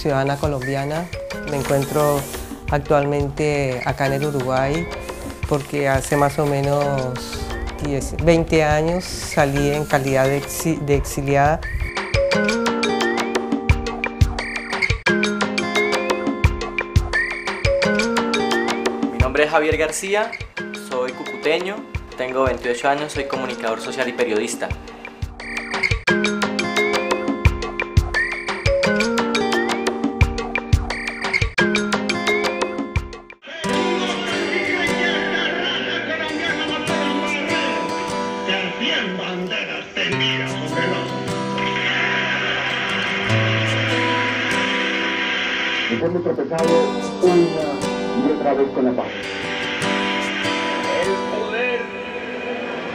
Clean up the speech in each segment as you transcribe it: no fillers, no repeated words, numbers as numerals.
ciudadana colombiana. Me encuentro actualmente acá en el Uruguay porque hace más o menos 20 años salí en calidad de exiliada. Mi nombre es Javier García, soy cucuteño, tengo 28 años, soy comunicador social y periodista. Nos hemos tropezado una y otra vez con la paz. El poder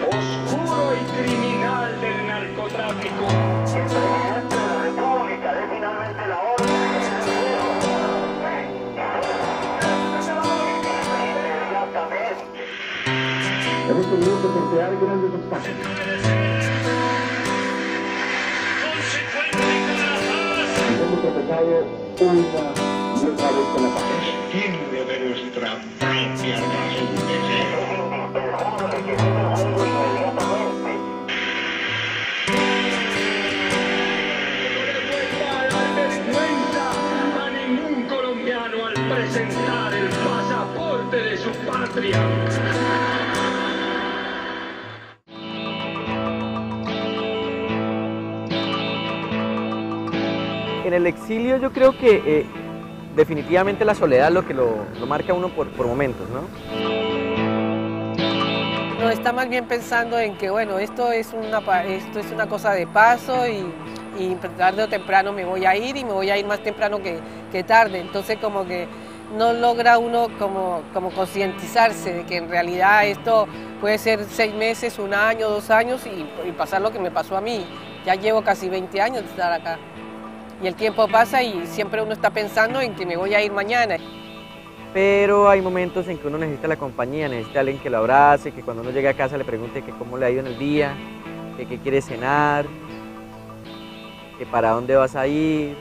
oscuro y criminal del narcotráfico. El presidente de la República dé finalmente la orden. Hemos tenido que sortear grandes obstáculos. Nos hemos tropezado una y otra vez con la paz. El tiempo de nuestra propia razón de ser. A ningún colombiano al presentar el pasaporte de su patria. En el exilio yo creo que definitivamente la soledad es lo que lo marca a uno por momentos, ¿no? No, está más bien pensando en que, bueno, esto es una cosa de paso y tarde o temprano me voy a ir y me voy a ir más temprano que tarde. Entonces como que no logra uno como concientizarse de que en realidad esto puede ser 6 meses, 1 año, 2 años y pasar lo que me pasó a mí. Ya llevo casi 20 años de estar acá. Y el tiempo pasa y siempre uno está pensando en que me voy a ir mañana. Pero hay momentos en que uno necesita la compañía, necesita a alguien que lo abrace, que cuando uno llegue a casa le pregunte que cómo le ha ido en el día, que qué quiere cenar, que para dónde vas a ir.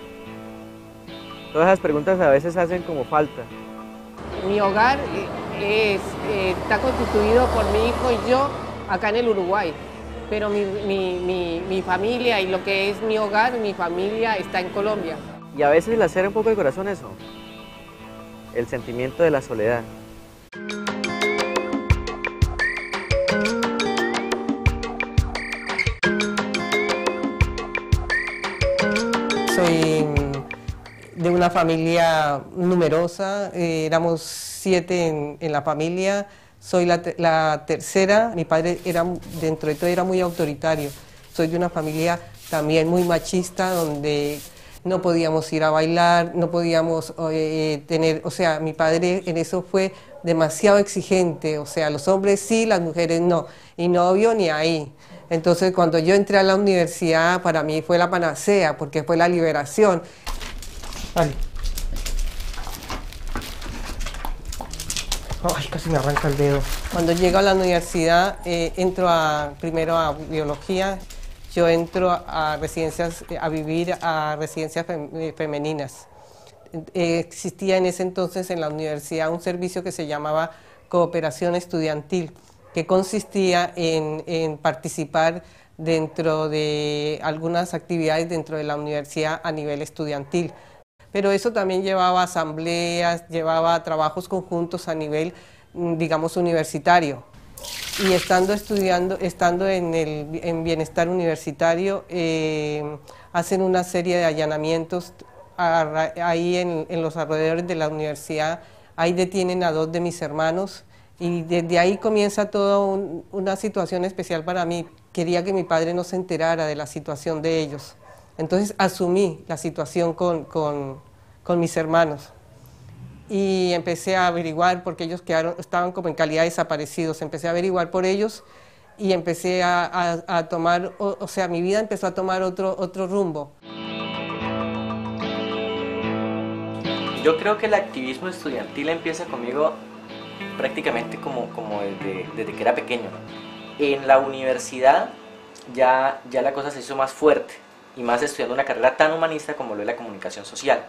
Todas esas preguntas a veces hacen como falta. Mi hogar está constituido por mi hijo y yo acá en el Uruguay. Pero mi familia y lo que es mi hogar, mi familia está en Colombia. Y a veces lacera un poco el corazón eso, el sentimiento de la soledad. Soy de una familia numerosa, éramos 7 en la familia. Soy la tercera, mi padre dentro de todo era muy autoritario. Soy de una familia también muy machista, donde no podíamos ir a bailar, no podíamos o sea, mi padre en eso fue demasiado exigente, o sea, los hombres sí, las mujeres no, y novio ni ahí. Entonces cuando yo entré a la universidad, para mí fue la panacea, porque fue la liberación. Vale. Ay, casi me arranca el dedo. Cuando llego a la universidad, entro primero a biología, yo entro a vivir a residencias femeninas. Existía en ese entonces en la universidad un servicio que se llamaba cooperación estudiantil, que consistía en participar dentro de algunas actividades dentro de la universidad a nivel estudiantil. Pero eso también llevaba asambleas, llevaba trabajos conjuntos a nivel, digamos, universitario. Y estando en bienestar universitario, hacen una serie de allanamientos ahí en los alrededores de la universidad. Ahí detienen a 2 de mis hermanos y desde ahí comienza toda una situación especial para mí. Quería que mi padre no se enterara de la situación de ellos. Entonces asumí la situación con mis hermanos y empecé a averiguar porque ellos estaban como en calidad de desaparecidos. Empecé a averiguar por ellos y empecé a tomar, o sea, mi vida empezó a tomar otro rumbo. Yo creo que el activismo estudiantil empieza conmigo prácticamente como desde que era pequeño, ¿no? En la universidad ya la cosa se hizo más fuerte y más estudiando una carrera tan humanista como lo es la comunicación social.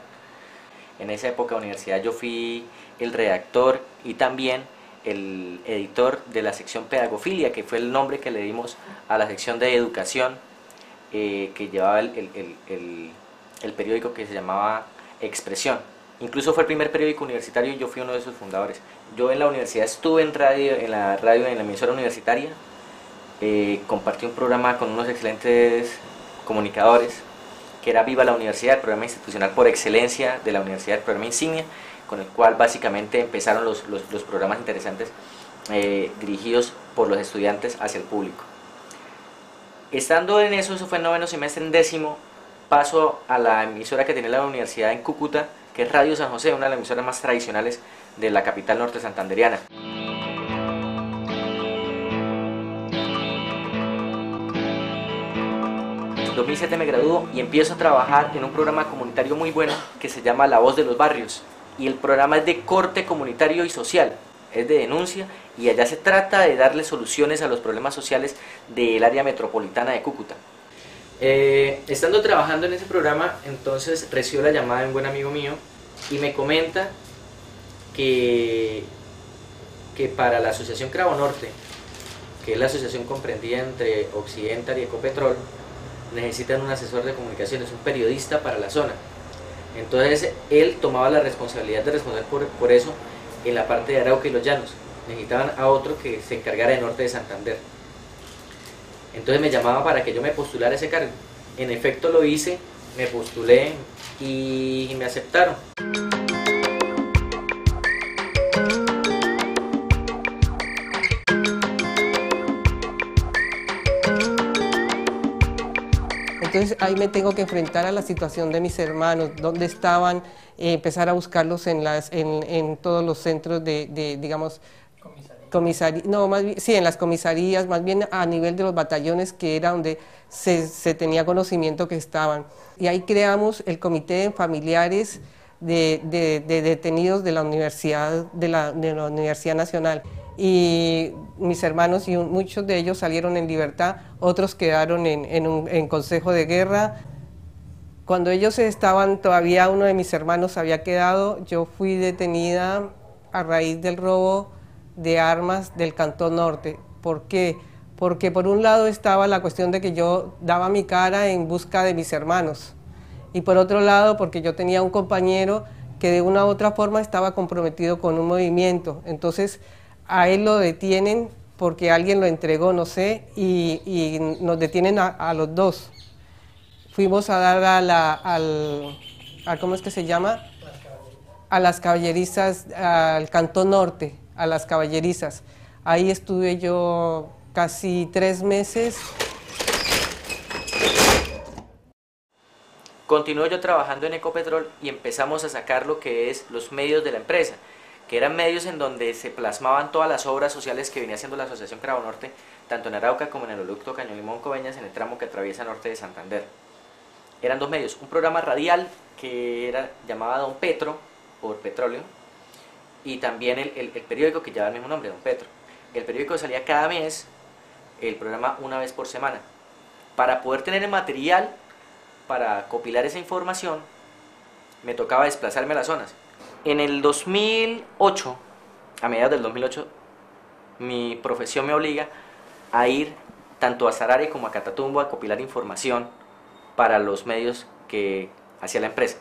En esa época de universidad yo fui el redactor y también el editor de la sección Pedagofilia, que fue el nombre que le dimos a la sección de educación que llevaba el periódico que se llamaba Expresión. Incluso fue el primer periódico universitario y yo fui uno de sus fundadores. Yo en la universidad estuve en la emisora universitaria, compartí un programa con unos excelentes comunicadores, que era Viva la Universidad, el programa institucional por excelencia de la universidad, el programa insignia, con el cual básicamente empezaron los programas interesantes dirigidos por los estudiantes hacia el público. Estando en eso fue en noveno semestre, en décimo, paso a la emisora que tenía la universidad en Cúcuta, que es Radio San José, una de las emisoras más tradicionales de la capital norte santanderiana. En 2007 me gradúo y empiezo a trabajar en un programa comunitario muy bueno que se llama La Voz de los Barrios, y el programa es de corte comunitario y social, es de denuncia, y allá se trata de darle soluciones a los problemas sociales del área metropolitana de Cúcuta. Estando trabajando en ese programa, entonces recibo la llamada de un buen amigo mío y me comenta que para la asociación Cravo Norte, que es la asociación comprendida entre Occidental y Ecopetrol, necesitan un asesor de comunicaciones, un periodista para la zona. Entonces él tomaba la responsabilidad de responder por eso en la parte de Arauca y Los Llanos. Necesitaban a otro que se encargara de norte de Santander. Entonces me llamaba para que yo me postulara a ese cargo. En efecto lo hice, me postulé y me aceptaron. Entonces ahí me tengo que enfrentar a la situación de mis hermanos, dónde estaban, empezar a buscarlos en todos los centros digamos, no, más bien, sí, en las comisarías, más bien a nivel de los batallones, que era donde se tenía conocimiento que estaban. Y ahí creamos el comité de familiares de detenidos de la Universidad, de la Universidad Nacional. Y mis hermanos y muchos de ellos salieron en libertad, otros quedaron en consejo de guerra. Cuando ellos estaban, todavía uno de mis hermanos había quedado, yo fui detenida a raíz del robo de armas del Cantón Norte. ¿Por qué? Porque por un lado estaba la cuestión de que yo daba mi cara en busca de mis hermanos, y por otro lado porque yo tenía un compañero que de una u otra forma estaba comprometido con un movimiento. Entonces a él lo detienen porque alguien lo entregó, no sé, y nos detienen a los dos. Fuimos a dar ¿cómo es que se llama? A las caballerizas, al Cantón Norte, a las caballerizas. Ahí estuve yo casi 3 meses. Continué yo trabajando en Ecopetrol y empezamos a sacar lo que es los medios de la empresa, que eran medios en donde se plasmaban todas las obras sociales que venía haciendo la Asociación Cravo Norte, tanto en Arauca como en el oleoducto Caño Limón Coveñas, en el tramo que atraviesa norte de Santander. Eran 2 medios, un programa radial que era llamado Don Petro, por petróleo, y también el periódico que lleva el mismo nombre, Don Petro. El periódico salía cada mes, el programa una vez por semana. Para poder tener el material para compilar esa información, me tocaba desplazarme a las zonas. En el 2008, a mediados del 2008, mi profesión me obliga a ir tanto a Sarare como a Catatumbo a compilar información para los medios que hacía la empresa.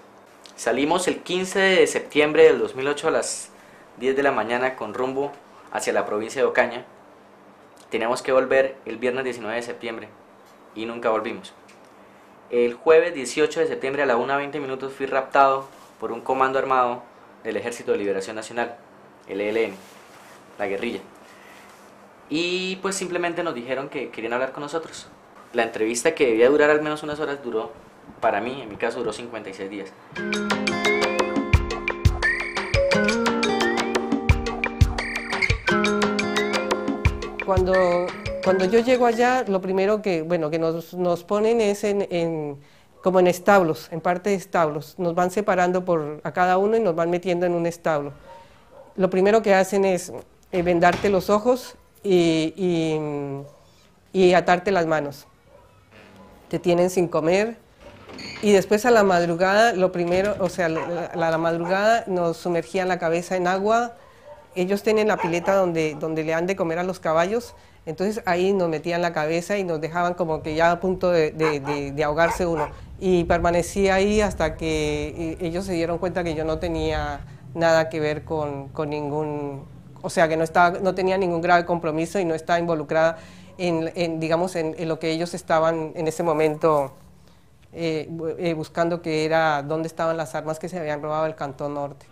Salimos el 15 de septiembre del 2008 a las 10 de la mañana con rumbo hacia la provincia de Ocaña. Teníamos que volver el viernes 19 de septiembre y nunca volvimos. El jueves 18 de septiembre a la 1:20 fui raptado por un comando armado del Ejército de Liberación Nacional, el ELN, la guerrilla. Y pues simplemente nos dijeron que querían hablar con nosotros. La entrevista, que debía durar al menos unas horas, duró, para mí, en mi caso, duró 56 días. Cuando yo llego allá, lo primero que nos ponen es como en establos, en parte de establos. Nos van separando a cada uno y nos van metiendo en un establo. Lo primero que hacen es vendarte los ojos y atarte las manos. Te tienen sin comer, Y después a la madrugada, lo primero, o sea, la madrugada nos sumergían la cabeza en agua. Ellos tienen la pileta donde le dan de comer a los caballos, entonces ahí nos metían la cabeza y nos dejaban como que ya a punto de ahogarse uno. Y permanecí ahí hasta que ellos se dieron cuenta que yo no tenía nada que ver con ningún, o sea, que no tenía ningún grave compromiso y no estaba involucrada digamos, en lo que ellos estaban en ese momento buscando, que era dónde estaban las armas que se habían robado del Cantón Norte.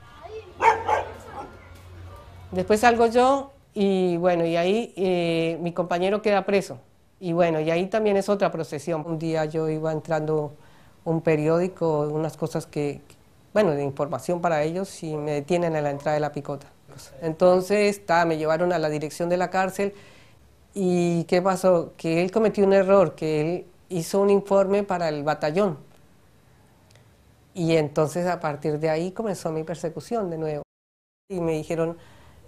Después salgo yo y bueno, y ahí mi compañero queda preso. Y bueno, y ahí también es otra procesión. Un día yo iba entrando un periódico, unas cosas bueno, de información para ellos, y me detienen en la entrada de La Picota. Entonces, me llevaron a la dirección de la cárcel. ¿Y qué pasó? Que él cometió un error, que él hizo un informe para el batallón. Y entonces a partir de ahí comenzó mi persecución de nuevo. Y me dijeron,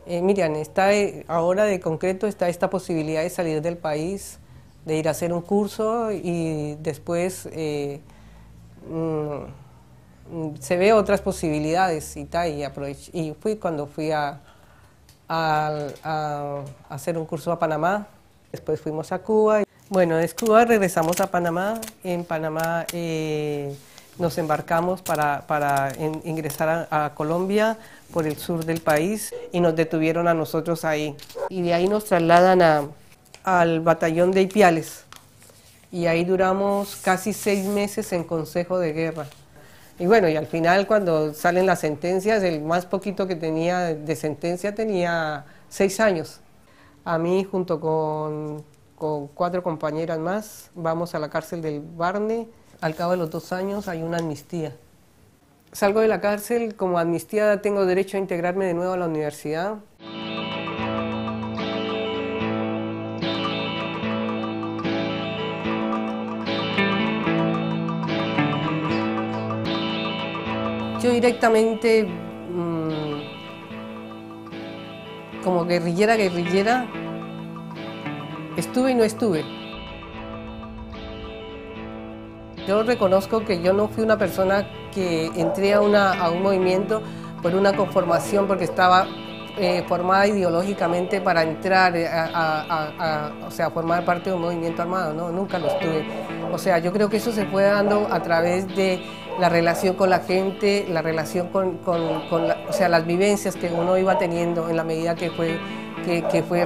Miriam, ahora de concreto está esta posibilidad de salir del país, de ir a hacer un curso y después se ve otras posibilidades y tal. Y fui cuando fui a hacer un curso a Panamá, después fuimos a Cuba. Bueno, de Cuba regresamos a Panamá. En Panamá nos embarcamos para ingresar a Colombia por el sur del país y nos detuvieron a nosotros ahí. Y de ahí nos trasladan al batallón de Ipiales y ahí duramos casi 6 meses en consejo de guerra. Y bueno, y al final cuando salen las sentencias, el más poquito que tenía de sentencia tenía 6 años. A mí junto con 4 compañeras más vamos a la cárcel del Barne. Al cabo de los 2 años hay una amnistía. Salgo de la cárcel, como amnistía tengo derecho a integrarme de nuevo a la universidad. Yo directamente, como guerrillera, estuve y no estuve. Yo reconozco que yo no fui una persona que entré a un movimiento por una conformación, porque estaba formada ideológicamente para entrar o sea, formar parte de un movimiento armado, no, nunca lo estuve. O sea, yo creo que eso se fue dando a través de la relación con la gente, la relación o sea, las vivencias que uno iba teniendo en la medida que fue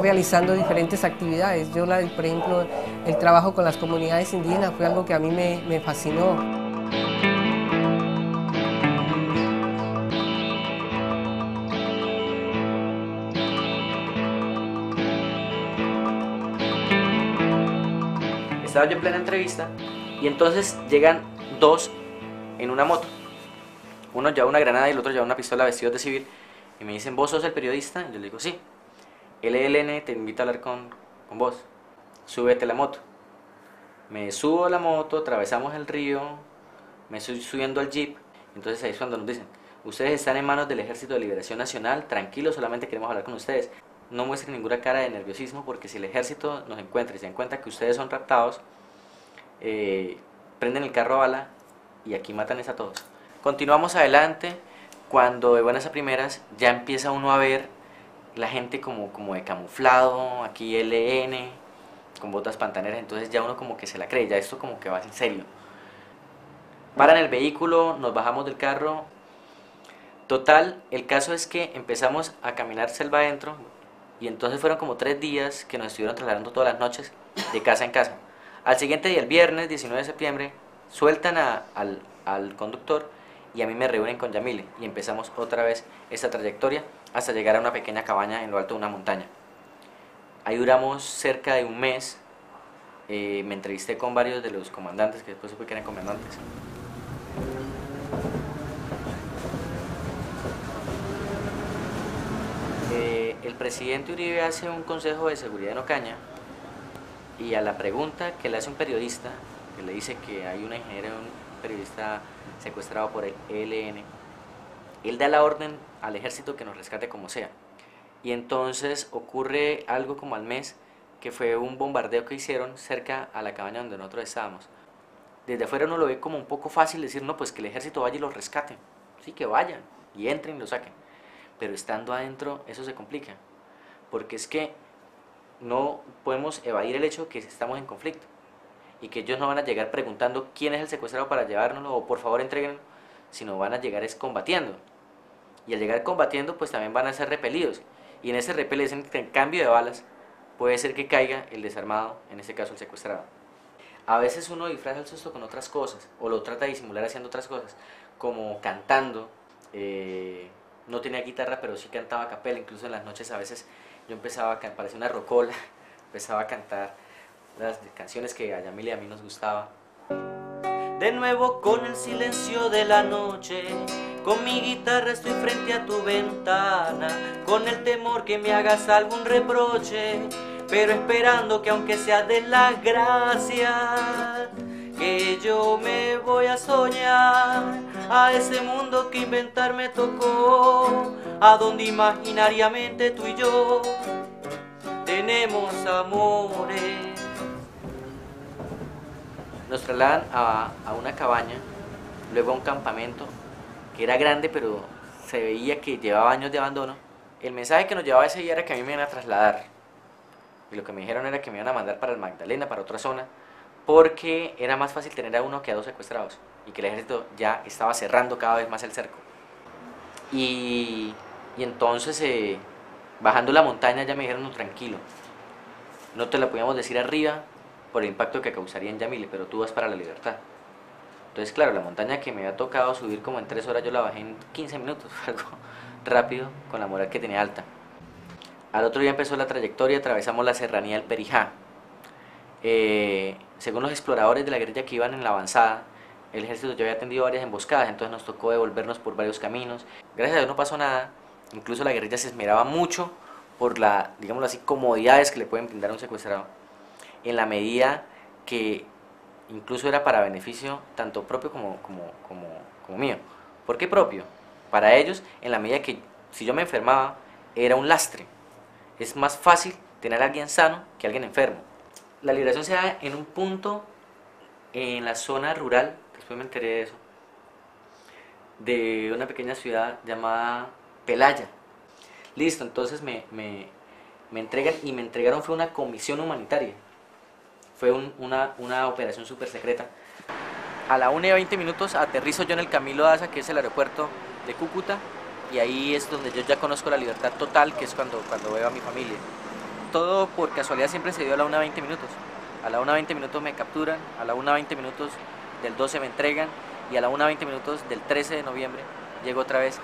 realizando diferentes actividades. Yo, por ejemplo, el trabajo con las comunidades indígenas fue algo que a mí me fascinó. Estaba yo en plena entrevista y entonces llegan 2 en una moto. Uno lleva una granada y el otro lleva una pistola, vestidos de civil, y me dicen, ¿vos sos el periodista? Y yo le digo, sí. El ELN te invita a hablar con vos. Súbete a la moto. Me subo a la moto, atravesamos el río, me estoy subiendo al jeep. Entonces ahí es cuando nos dicen, ustedes están en manos del Ejército de Liberación Nacional, tranquilos, solamente queremos hablar con ustedes. No muestren ninguna cara de nerviosismo, porque si el ejército nos encuentra y se dan cuenta que ustedes son raptados, prenden el carro a bala y aquí matan a todos. Continuamos adelante, cuando de buenas a primeras ya empieza uno a ver la gente como de camuflado, aquí LN, con botas pantaneras, entonces ya uno como que se la cree, ya esto como que va en serio. Paran el vehículo, nos bajamos del carro. Total, el caso es que empezamos a caminar selva adentro y entonces fueron como 3 días que nos estuvieron trasladando todas las noches de casa en casa. Al siguiente día, el viernes 19 de septiembre, sueltan al conductor y a mí me reúnen con Yamile y empezamos otra vez esta trayectoria hasta llegar a una pequeña cabaña en lo alto de una montaña. Ahí duramos cerca de un mes. Me entrevisté con varios de los comandantes, que después supe que eran comandantes. El presidente Uribe hace un consejo de seguridad en Ocaña y a la pregunta que le hace un periodista, que le dice que hay una ingeniera, un periodista secuestrado por el ELN, él da la orden al ejército que nos rescate como sea. Y entonces ocurre algo como al mes, que fue un bombardeo que hicieron cerca a la cabaña donde nosotros estábamos. desde afuera uno lo ve como un poco fácil decir, no, pues que el ejército vaya y los rescaten, sí, que vayan y entren y lo saquen, pero estando adentro eso se complica, porque es que no podemos evadir el hecho de que estamos en conflicto y que ellos no van a llegar preguntando quién es el secuestrado para llevárnoslo o por favor entréguenlo, sino van a llegar es combatiendo, y al llegar combatiendo pues también van a ser repelidos, y en ese repel, ese cambio de balas, puede ser que caiga el desarmado, en este caso el secuestrado. A veces uno disfraza el susto con otras cosas, o lo trata de disimular haciendo otras cosas, como cantando. No tenía guitarra, pero sí cantaba a capela, incluso en las noches a veces yo empezaba a cantar, parecía una rocola, empezaba a cantar las canciones que a Yamil y a mí nos gustaba. De nuevo con el silencio de la noche, con mi guitarra estoy frente a tu ventana, con el temor que me hagas algún reproche, pero esperando que aunque sea de la gracia, que yo me voy a soñar a ese mundo que inventar me tocó, a donde imaginariamente tú y yo tenemos amores. Nos trasladan a una cabaña, luego a un campamento que era grande pero se veía que llevaba años de abandono. El mensaje que nos llevaba ese día era que a mí me iban a trasladar, y lo que me dijeron era que me iban a mandar para el Magdalena, para otra zona, porque era más fácil tener a uno que a dos secuestrados y que el ejército ya estaba cerrando cada vez más el cerco. Y entonces bajando la montaña ya me dijeron, no, tranquilo, no te lo podíamos decir arriba por el impacto que causaría en Yamile, pero tú vas para la libertad. Entonces claro, la montaña que me había tocado subir como en 3 horas yo la bajé en 15 minutos, algo rápido con la moral que tenía alta. Al otro día empezó la trayectoria, atravesamos la serranía del Perijá. Según los exploradores de la guerrilla que iban en la avanzada, el ejército ya había tendido varias emboscadas, entonces nos tocó devolvernos por varios caminos. Gracias a Dios no pasó nada, incluso la guerrilla se esmeraba mucho por la, digámoslo así, comodidades que le pueden brindar a un secuestrado, en la medida que incluso era para beneficio tanto propio como mío. ¿Por qué propio? Para ellos, en la medida que si yo me enfermaba, era un lastre. Es más fácil tener a alguien sano que a alguien enfermo. La liberación se da en un punto en la zona rural, después me enteré de eso, de una pequeña ciudad llamada Pelaya. Listo, entonces me entregan, y me entregaron fue una comisión humanitaria. Fue una operación súper secreta. A la 1:20 aterrizo yo en el Camilo Daza, que es el aeropuerto de Cúcuta, y ahí es donde yo ya conozco la libertad total, que es cuando veo a mi familia. Todo por casualidad siempre se dio a la 1:20. A la 1:20 me capturan, a la 1:20 del 12 me entregan, y a la 1:20 del 13 de noviembre llego otra vez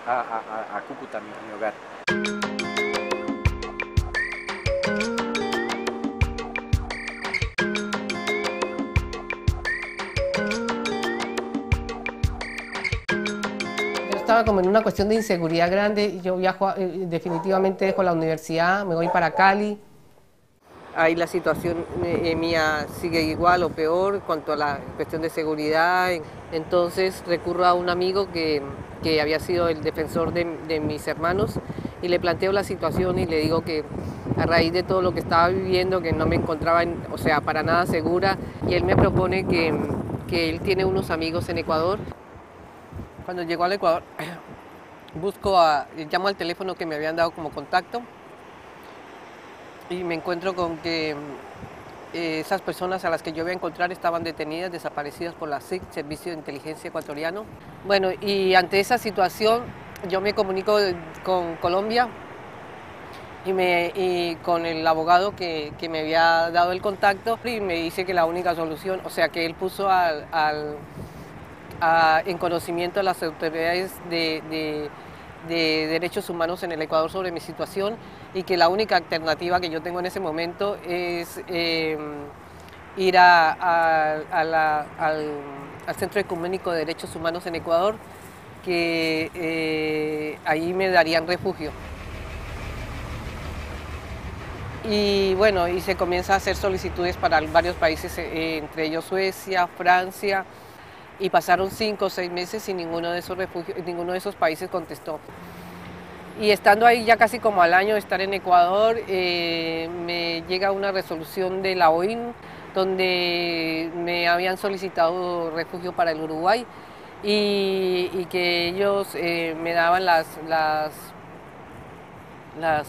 a Cúcuta, mi hogar. Estaba como en una cuestión de inseguridad grande. Yo viajo, definitivamente dejo la universidad, me voy para Cali. Ahí la situación mía sigue igual o peor en cuanto a la cuestión de seguridad. Entonces recurro a un amigo que había sido el defensor de mis hermanos, y le planteo la situación y le digo que a raíz de todo lo que estaba viviendo, que no me encontraba, para nada segura, y él me propone que él tiene unos amigos en Ecuador. Cuando llegó al Ecuador, llamo al teléfono que me habían dado como contacto, y me encuentro con que esas personas a las que yo iba a encontrar estaban detenidas, desaparecidas por la SIC, Servicio de Inteligencia Ecuatoriano. Bueno, y ante esa situación yo me comunico con Colombia y con el abogado que me había dado el contacto, y me dice que la única solución, que él puso en conocimiento a las autoridades de derechos humanos en el Ecuador sobre mi situación, y que la única alternativa que yo tengo en ese momento es ir al Centro Ecuménico de Derechos Humanos en Ecuador, que ahí me darían refugio. Y bueno, y se comienza a hacer solicitudes para varios países, entre ellos Suecia, Francia, y pasaron 5 o 6 meses y ninguno de esos países contestó. Y estando ahí ya casi como al año de estar en Ecuador, me llega una resolución de la OIM donde me habían solicitado refugio para el Uruguay y que ellos me daban las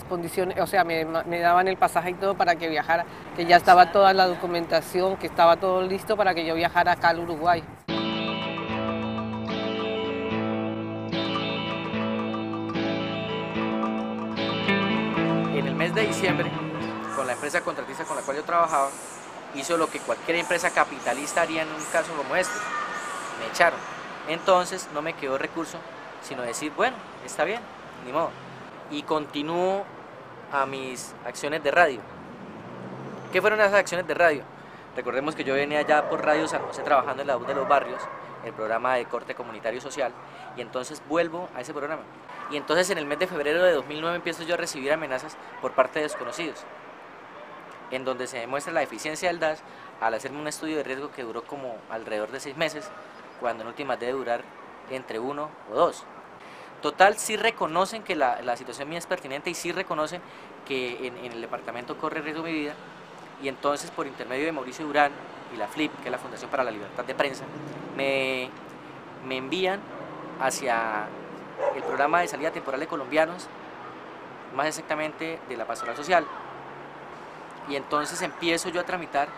condiciones, o sea, me daban el pasaje y todo para que viajara, que ya estaba toda la documentación, que estaba todo listo para que yo viajara acá al Uruguay. En el mes de diciembre, con la empresa contratista con la cual yo trabajaba, hizo lo que cualquier empresa capitalista haría en un caso como este. Me echaron. Entonces no me quedó recurso, sino decir, bueno, está bien, ni modo. Y continúo a mis acciones de radio. ¿Qué fueron esas acciones de radio? Recordemos que yo venía ya por Radio San José trabajando en la voz de los barrios, el programa de corte comunitario social, y entonces vuelvo a ese programa. Y entonces en el mes de febrero de 2009 empiezo yo a recibir amenazas por parte de desconocidos, en donde se demuestra la eficiencia del DAS al hacerme un estudio de riesgo que duró como alrededor de 6 meses, cuando en últimas debe durar entre 1 o 2. Total, sí reconocen que la situación mía es pertinente y sí reconocen que en el departamento corre riesgo mi vida, y entonces por intermedio de Mauricio Durán y la FLIP, que es la Fundación para la Libertad de Prensa, me envían hacia el programa de salida temporal de colombianos, más exactamente de la Pastoral Social, y entonces empiezo yo a tramitar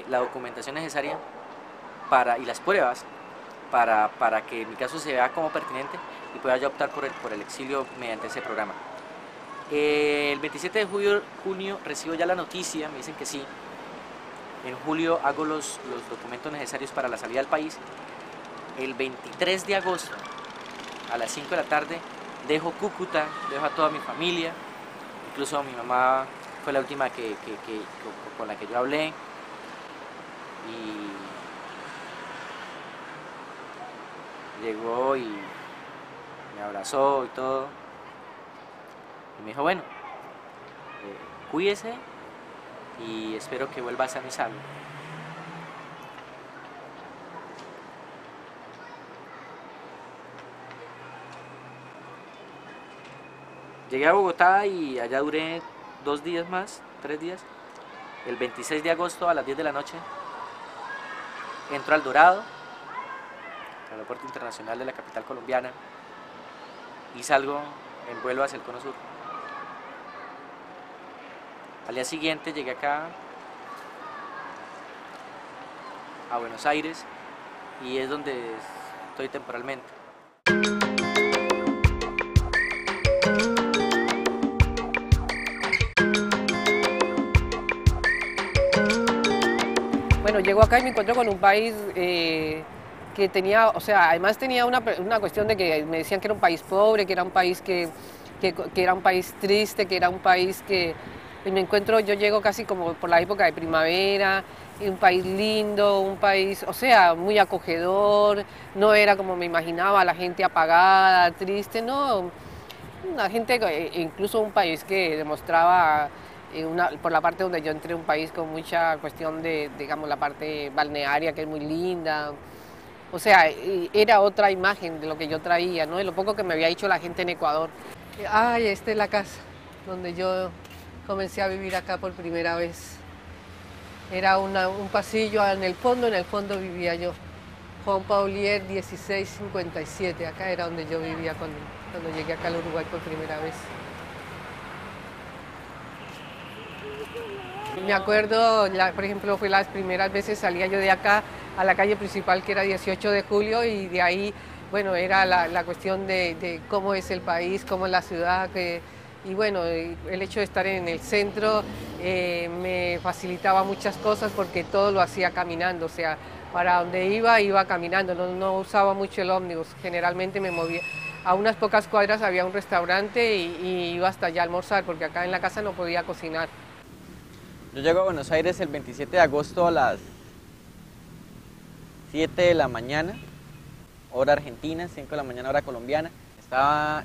la documentación necesaria y las pruebas para que mi caso se vea como pertinente y pueda yo optar por el exilio mediante ese programa. El 27 de junio recibo ya la noticia, me dicen que sí. En julio hago los documentos necesarios para la salida del país. El 23 de agosto a las 5 de la tarde dejo Cúcuta, dejo a toda mi familia, incluso a mi mamá fue la última con la que yo hablé, y llegó y me abrazó y todo, y me dijo, bueno, cuídese y espero que vuelva sano y salvo. Llegué a Bogotá y allá duré 2 días más, 3 días. El 26 de agosto a las 10 de la noche entro al Dorado, el aeropuerto internacional de la capital colombiana, y salgo en vuelo hacia el Cono Sur. Al día siguiente llegué acá a Buenos Aires y es donde estoy temporalmente. Bueno, llego acá y me encuentro con un país que tenía, o sea, además tenía una cuestión de que me decían que era un país pobre, que era un país que era un país triste, que era un país que... Y me encuentro, yo llego casi como por la época de primavera, un país lindo, un país, o sea, muy acogedor, no era como me imaginaba, la gente apagada, triste, no, una gente, incluso un país que demostraba... por la parte donde yo entré, un país con mucha cuestión de, digamos, la parte balnearia, que es muy linda. O sea, era otra imagen de lo que yo traía, ¿no? De lo poco que me había dicho la gente en Ecuador. Ay, esta es la casa donde yo comencé a vivir acá por primera vez. Era un pasillo en el fondo vivía yo. Juan Paulier 1657, acá era donde yo vivía cuando llegué acá al Uruguay por primera vez. Me acuerdo, por ejemplo, fue las primeras veces salía yo de acá a la calle principal, que era 18 de julio, y de ahí, bueno, era la cuestión de cómo es el país, cómo es la ciudad, y bueno, el hecho de estar en el centro me facilitaba muchas cosas porque todo lo hacía caminando, o sea, para donde iba caminando, no usaba mucho el ómnibus, generalmente me movía. A unas pocas cuadras había un restaurante y iba hasta allá a almorzar, porque acá en la casa no podía cocinar. Yo llego a Buenos Aires el 27 de agosto a las 7 de la mañana, hora argentina, 5 de la mañana, hora colombiana.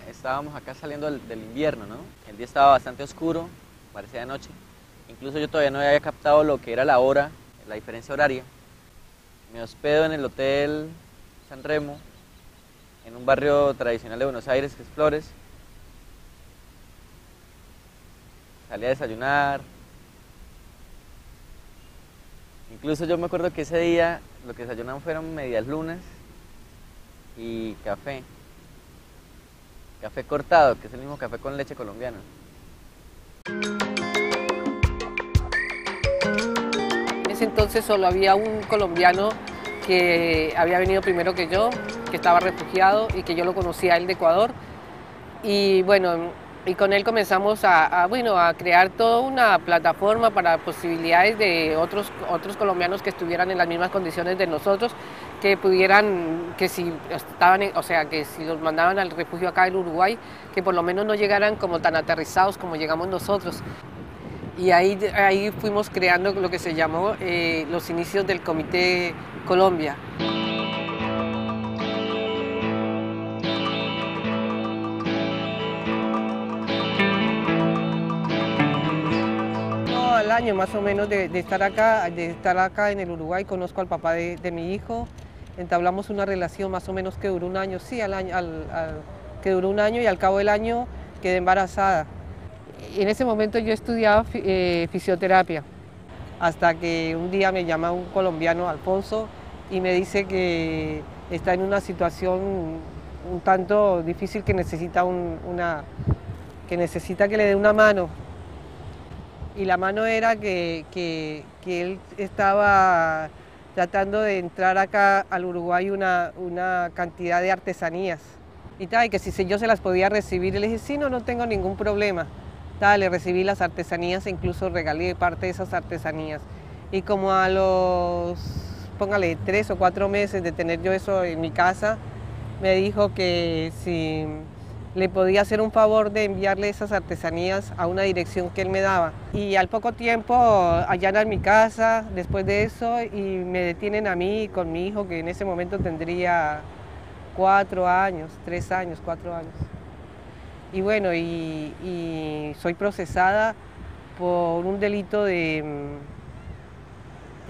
Estábamos acá saliendo del invierno, ¿no? El día estaba bastante oscuro, parecía de noche. Incluso yo todavía no había captado lo que era la hora, la diferencia horaria. Me hospedo en el Hotel San Remo, en un barrio tradicional de Buenos Aires, que es Flores. Salí a desayunar. Incluso yo me acuerdo que ese día lo que desayunaban fueron medias lunas y café. Café cortado, que es el mismo café con leche colombiano. En ese entonces solo había un colombiano que había venido primero que yo, que estaba refugiado y que yo lo conocía a él de Ecuador. Y bueno, y con él comenzamos a crear toda una plataforma para posibilidades de otros colombianos que estuvieran en las mismas condiciones de nosotros, que pudieran, que si estaban, que si los mandaban al refugio acá en Uruguay, que por lo menos no llegaran como tan aterrizados como llegamos nosotros. Y ahí fuimos creando lo que se llamó los inicios del Comité Colombia. Al año más o menos de estar acá en el Uruguay, conozco al papá de mi hijo, entablamos una relación más o menos que duró un año, sí, que duró un año, y al cabo del año quedé embarazada. En ese momento yo estudiaba fisioterapia, hasta que un día me llama un colombiano, Alfonso, y me dice que está en una situación un tanto difícil, que necesita que le dé una mano. Y la mano era que él estaba tratando de entrar acá al Uruguay una cantidad de artesanías. Y que si yo se las podía recibir, y le dije, sí, no tengo ningún problema. Le recibí las artesanías e incluso regalé parte de esas artesanías. Y como a los, póngale, 3 o 4 meses de tener yo eso en mi casa, me dijo que si le podía hacer un favor de enviarle esas artesanías a una dirección que él me daba. Y al poco tiempo allanan mi casa después de eso y me detienen a mí con mi hijo, que en ese momento tendría 4 años, 3 años, 4 años. Y bueno, y soy procesada por un delito de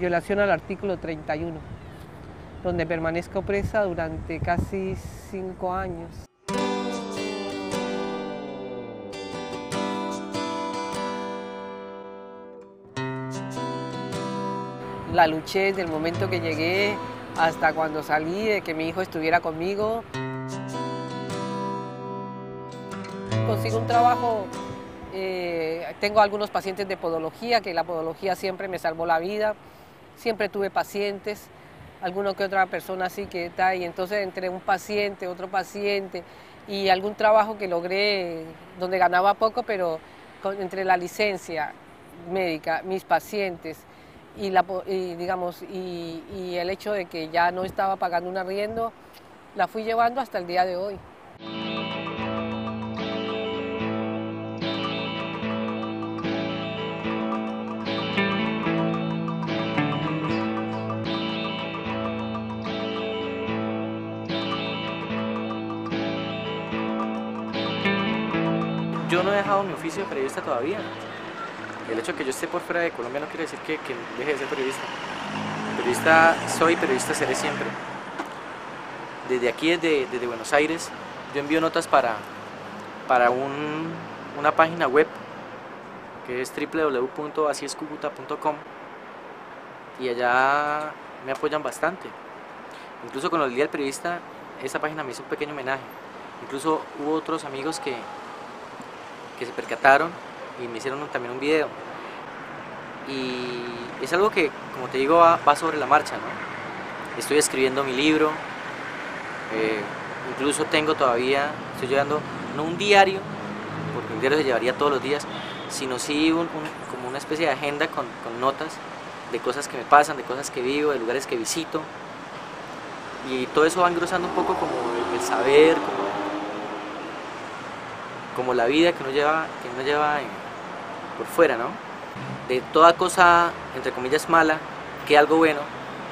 violación al artículo 31, donde permanezco presa durante casi 5 años. La luché desde el momento que llegué hasta cuando salí, de que mi hijo estuviera conmigo. Consigo un trabajo, tengo algunos pacientes de podología, que la podología siempre me salvó la vida. Siempre tuve pacientes, alguna que otra persona así que está, y entonces entre un paciente, otro paciente, y algún trabajo que logré donde ganaba poco, pero entre la licencia médica, mis pacientes, y el hecho de que ya no estaba pagando un arriendo, la fui llevando hasta el día de hoy. Yo no he dejado mi oficio de periodista todavía. El hecho de que yo esté por fuera de Colombia no quiere decir que deje de ser periodista. Periodista soy, periodista seré siempre. Desde aquí, desde Buenos Aires, yo envío notas para una página web que es www.asiescucuta.com, y allá me apoyan bastante. Incluso con el Día del Periodista, esa página me hizo un pequeño homenaje. Incluso hubo otros amigos que se percataron y me hicieron también un video. Y es algo que, como te digo, va sobre la marcha, ¿no? Estoy escribiendo mi libro, incluso estoy llevando, no un diario, porque un diario se llevaría todos los días, sino sí como una especie de agenda con notas de cosas que me pasan, de cosas que vivo, de lugares que visito. Y todo eso va engrosando un poco como el saber, como la vida que uno lleva por fuera, ¿no? De toda cosa, entre comillas, mala, que algo bueno.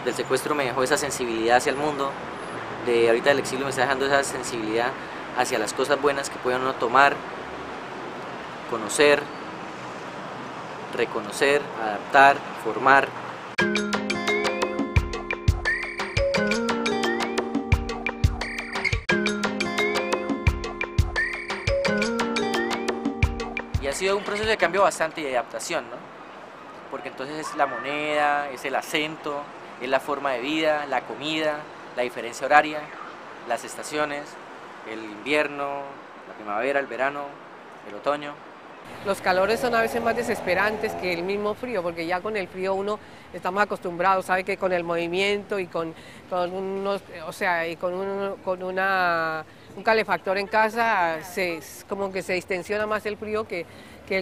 Del secuestro me dejó esa sensibilidad hacia el mundo, ahorita del exilio me está dejando esa sensibilidad hacia las cosas buenas que puede uno tomar, conocer, reconocer, adaptar, formar. Y ha sido un proceso de cambio bastante y de adaptación, ¿no? porque entonces es la moneda, es el acento, es la forma de vida, la comida, la diferencia horaria, las estaciones, el invierno, la primavera, el verano, el otoño. Los calores son a veces más desesperantes que el mismo frío, porque ya con el frío uno está más acostumbrado, sabe que con el movimiento y con unos, o sea, y con un calefactor en casa, como que se distensiona más el frío que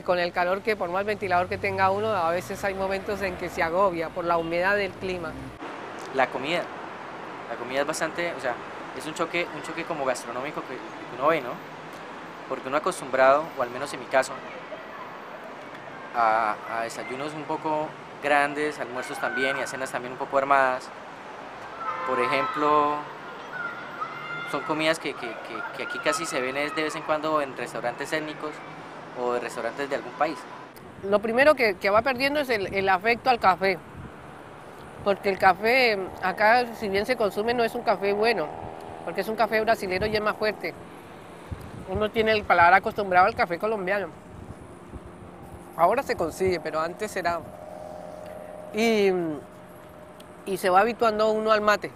con el calor, que por más ventilador que tenga uno, a veces hay momentos en que se agobia por la humedad del clima. La comida es bastante, o sea, es un choque como gastronómico que uno ve, ¿no? Porque uno acostumbrado, o al menos en mi caso, a desayunos un poco grandes, almuerzos también y a cenas también un poco armadas. Por ejemplo, son comidas que aquí casi se ven de vez en cuando en restaurantes étnicos o de restaurantes de algún país. Lo primero que va perdiendo es el afecto al café, porque el café acá, si bien se consume, no es un café bueno, porque es un café brasilero y es más fuerte. Uno tiene el paladar acostumbrado al café colombiano. Ahora se consigue, pero antes era... Y se va habituando uno al mate.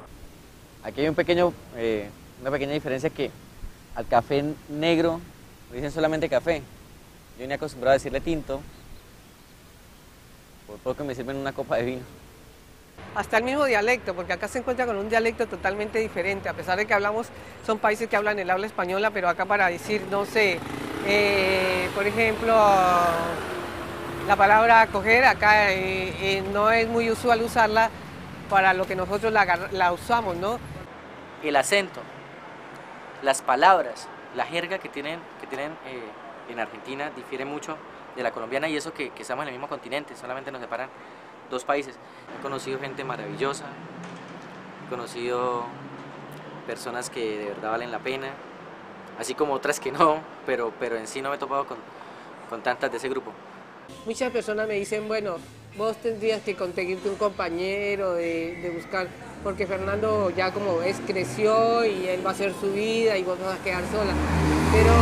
Aquí hay una pequeña diferencia, que al café negro le dicen solamente café. Yo vine acostumbrado a decirle tinto, por poco me sirven una copa de vino. Hasta el mismo dialecto, porque acá se encuentra con un dialecto totalmente diferente, a pesar de que son países que hablan el habla española, pero acá para decir, no sé, por ejemplo, la palabra coger, acá no es muy usual usarla para lo que nosotros la usamos, ¿no? El acento, las palabras, la jerga que tienen en Argentina difiere mucho de la colombiana, y eso que estamos en el mismo continente, solamente nos separan 2 países. He conocido gente maravillosa, he conocido personas que de verdad valen la pena, así como otras que no, pero en sí no me he topado con tantas de ese grupo. Muchas personas me dicen, bueno, vos tendrías que conseguirte un compañero de buscar, porque Fernando ya como ves creció y él va a hacer su vida y vos vas a quedar sola. Pero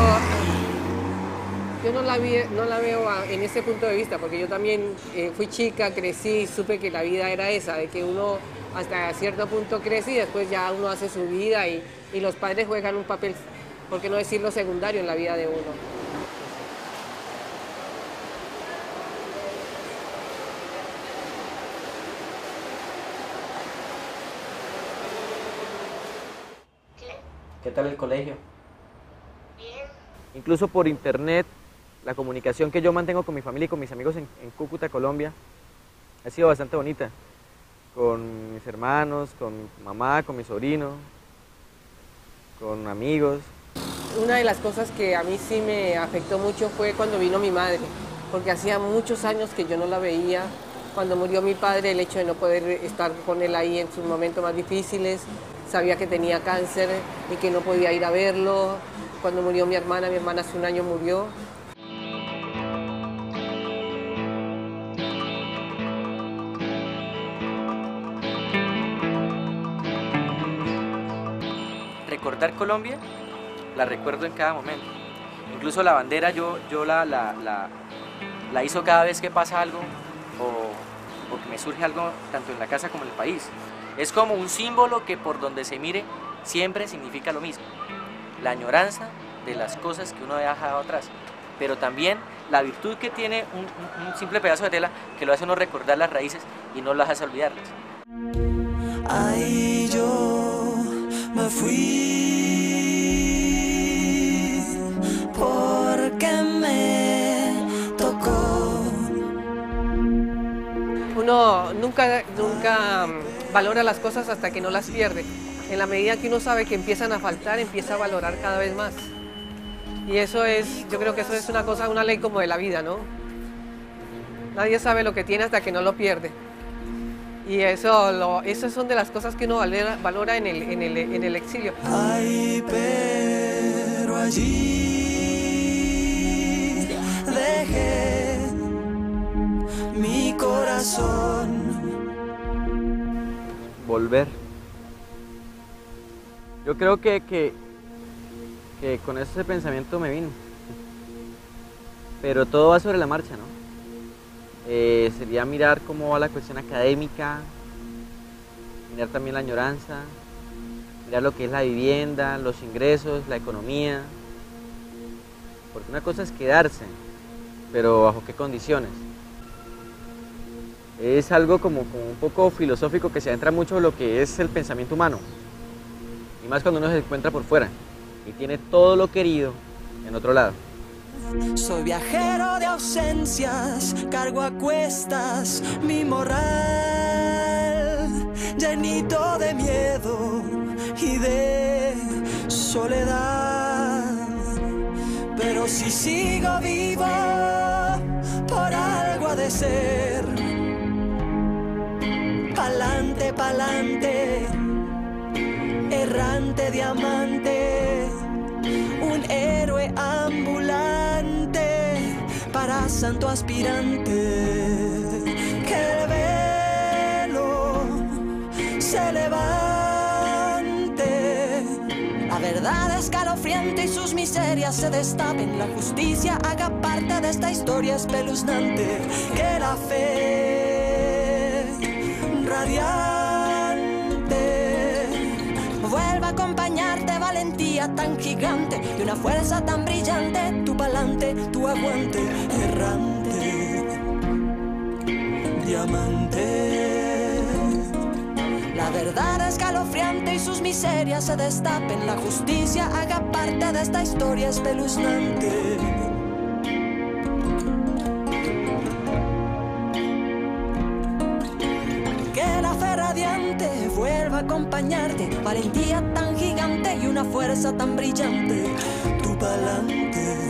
yo no la veo en ese punto de vista, porque yo también fui chica, crecí, supe que la vida era esa, de que uno hasta cierto punto crece y después ya uno hace su vida y los padres juegan un papel, por qué no decirlo, secundario en la vida de uno. ¿Qué tal el colegio? Bien. Incluso por internet, la comunicación que yo mantengo con mi familia y con mis amigos en Cúcuta, Colombia, ha sido bastante bonita. Con mis hermanos, con mi mamá, con mi sobrino, con amigos. Una de las cosas que a mí sí me afectó mucho fue cuando vino mi madre, porque hacía muchos años que yo no la veía. Cuando murió mi padre, el hecho de no poder estar con él ahí en sus momentos más difíciles, sabía que tenía cáncer y que no podía ir a verlo. Cuando murió mi hermana hace 1 año murió. Recordar Colombia, la recuerdo en cada momento. Incluso la bandera yo la hizo cada vez que pasa algo o que me surge algo tanto en la casa como en el país. Es como un símbolo que por donde se mire siempre significa lo mismo. La añoranza de las cosas que uno ha dejado atrás, pero también la virtud que tiene un simple pedazo de tela que lo hace uno recordar las raíces y no las hace olvidarlas. Ahí yo me fui porque me tocó. Uno nunca valora las cosas hasta que no las pierde. En la medida que uno sabe que empiezan a faltar, empieza a valorar cada vez más. Y eso es, yo creo que eso es una ley como de la vida, ¿no? Nadie sabe lo que tiene hasta que no lo pierde. Y eso son de las cosas que uno valora en el exilio. Ay, pero allí dejé mi corazón. Volver. Yo creo que con ese pensamiento me vino. Pero todo va sobre la marcha, ¿no? sería mirar cómo va la cuestión académica, mirar también la añoranza, mirar lo que es la vivienda, los ingresos, la economía, porque una cosa es quedarse, pero ¿bajo qué condiciones? Es algo como un poco filosófico que se adentra mucho en lo que es el pensamiento humano, y más cuando uno se encuentra por fuera y tiene todo lo querido en otro lado. Soy viajero de ausencias, cargo a cuestas mi moral, llenito de miedo y de soledad. Pero si sigo vivo, por algo ha de ser. Pa'lante, pa'lante, errante diamante, un héroe ambulante para santo aspirante. Que el velo se levante, la verdad escalofriante y sus miserias se destapen, la justicia haga parte de esta historia espeluznante. Que la fe radiante vuelva a acompañarte, valentía tan gigante y una fuerza tan brillante, tu pa'lante, tu aguante, errante, diamante. La verdad escalofriante y sus miserias se destapen, la justicia haga parte de esta historia espeluznante. Que la fe radiante vuelva a acompañarte, valentía tan gigante y una fuerza tan brillante, tu pa'lante,